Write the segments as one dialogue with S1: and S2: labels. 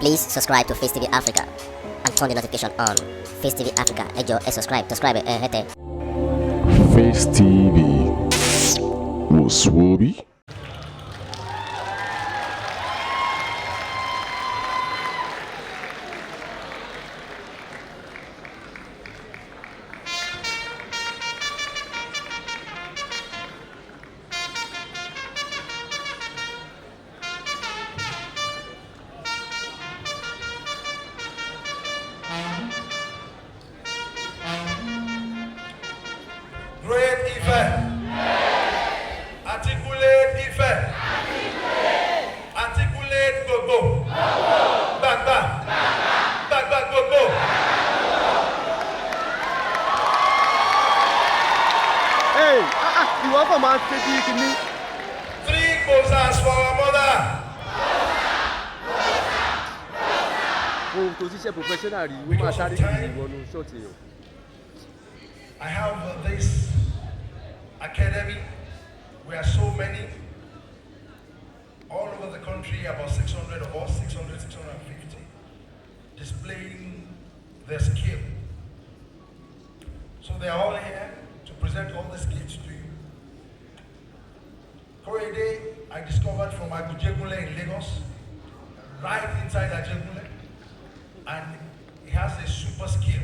S1: Please subscribe to Face TV Africa and turn the notification on. Face TV Africa, ẹ jọ̀ọ́ ẹ subscribe, hete.
S2: Face TV was Swoby.
S3: Great effect. Articulate effect. Articulate go. Back. Back, go.
S4: Hey, ìwọ kàn máa ṣe bí kìíní.
S3: 3 goes for our mother.
S4: Ohun tó ṣiṣẹ́ professional rí, wọ́n máa sáré kìíní ìwọ́nú ṣọ́ọ̀tì yẹn.
S3: I have this academy. We are so many. All over the country, about 600 of us, 650, displaying their skill. So they are all here to present all the skills to you. Korede, I discovered from Agujegule in Lagos, right inside Ajegule, and he has a super skill.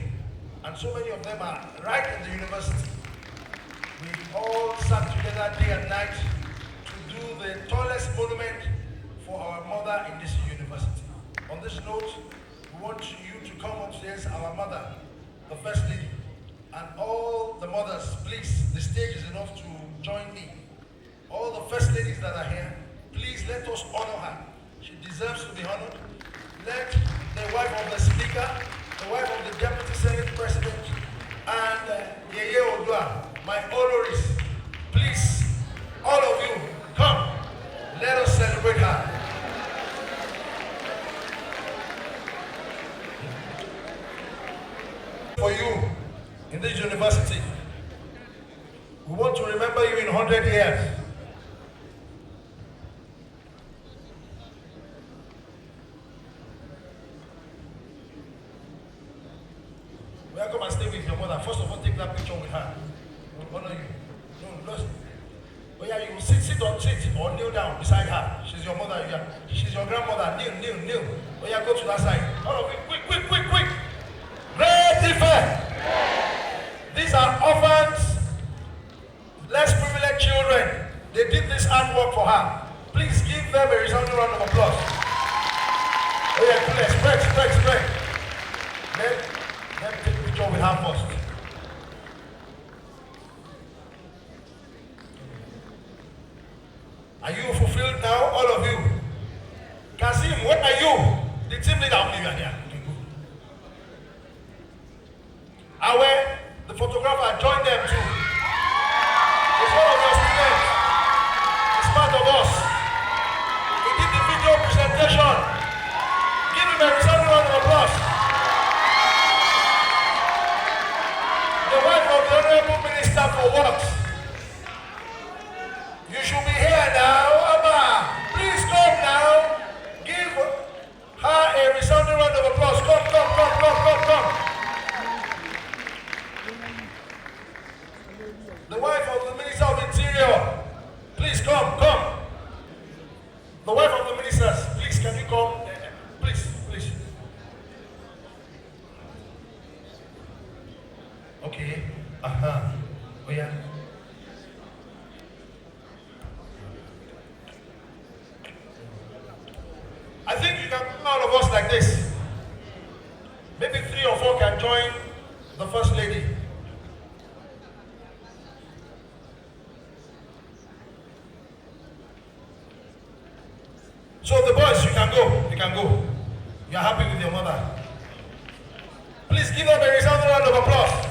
S3: And so many of them are right in the university. We all sat together day and night to do the tallest monument for our mother in this university. On this note, we want you to come upstairs, our mother, the First Lady, and all the mothers, please, the stage is enough to join me. All the First Ladies that are here, please let us honor her. She deserves to be honored. Let the wife of the Speaker, the wife of the Deputy Senate President, and Yeye Odua, my honorees, please, all of you, come, let us celebrate her. For you, in this university, we want to remember you in 100 years. Come and stay with your mother. First of all, take that picture with her. We'll honor you. No, just. Oh yeah, you sit or kneel down beside her. She's your mother. Yeah. She's your grandmother. Kneel. Oh yeah, go to that side. All of you, quick. Great effect. These are orphans, less privileged children. They did this artwork for her. Please give them a resounding round of applause. Oh yeah, please, spread. Let me take a picture with her first. Are you fulfilled now, all of you? Kazim, what are you? The team leader of Libya here. Awe, the photographer, join them too. He's one of your students. He's part of us. He did the video presentation. Give him a resounding round of applause. The wife of the Honorable Minister for Works. You should be here now. Abba, please come now. Give her a resounding round of applause. Come. The wife of the Minister of Interior, please come. The wife of the ministers, please, can you come? Please. Okay. Oh yeah. I think you can come all of us like this. Maybe 3 or 4 can join the First Lady. So the boys, you can go. You are happy with your mother. Please give them a resounding round of applause.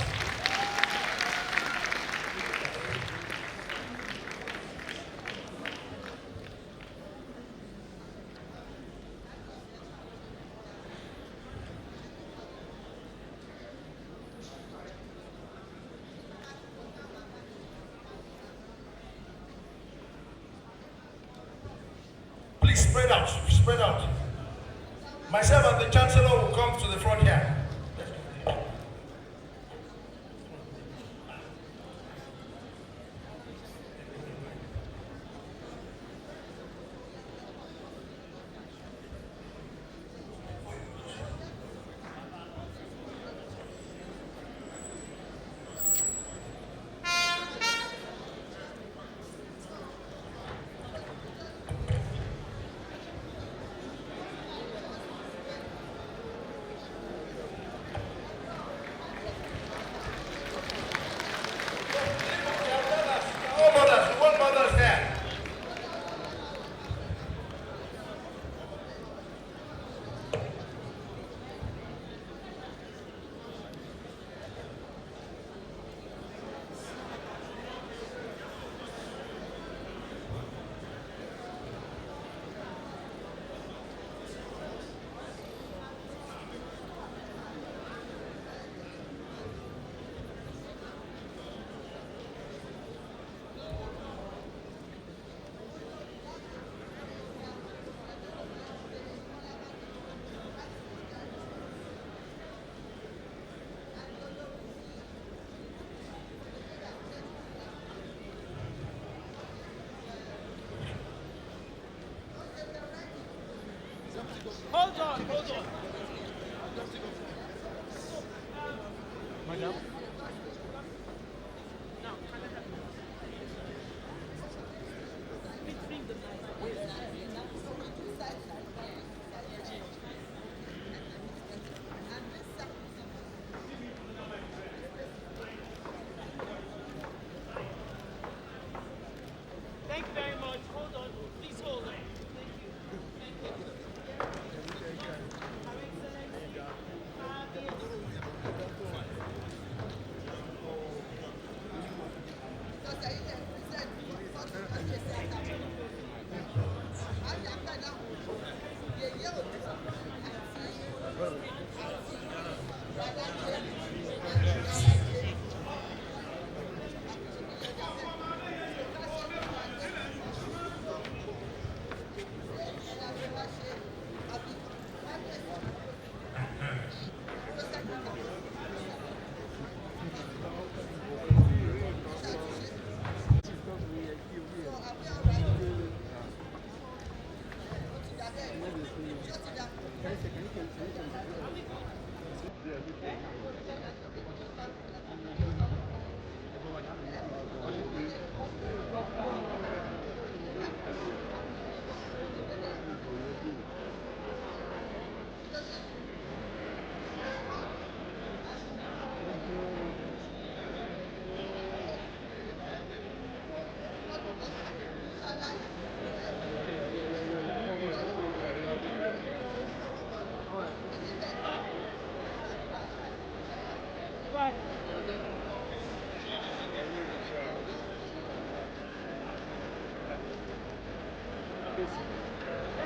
S3: Please spread out. Myself and the Chancellor will come to the front here. All mothers, we want mothers there.
S5: Hold on.
S4: Madam.
S5: Thank you very much. Hold on. Please hold on. Thank you.
S4: Thank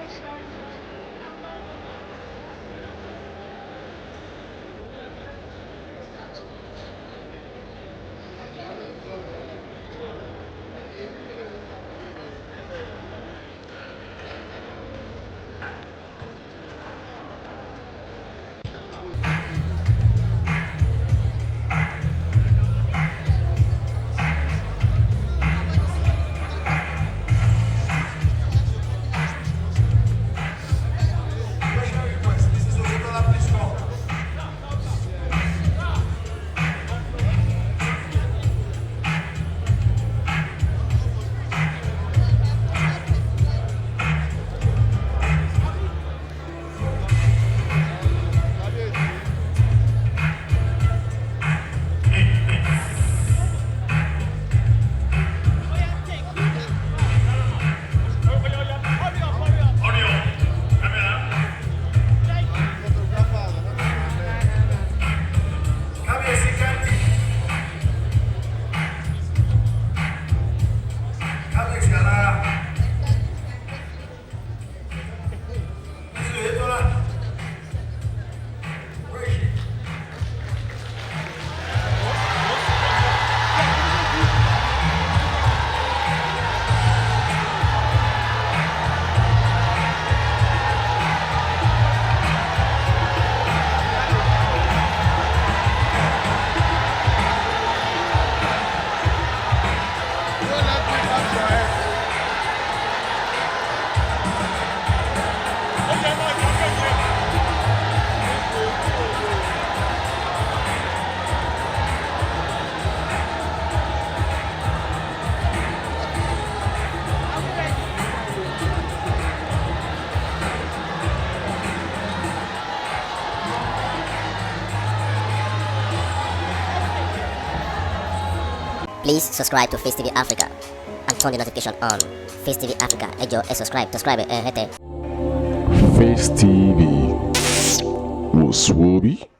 S4: you very much.
S1: Please subscribe to Face TV Africa and turn the notification on. Face TV Africa, ẹ jọ̀ọ́ ẹ subscribe, hete.
S2: Face TV was Swoby.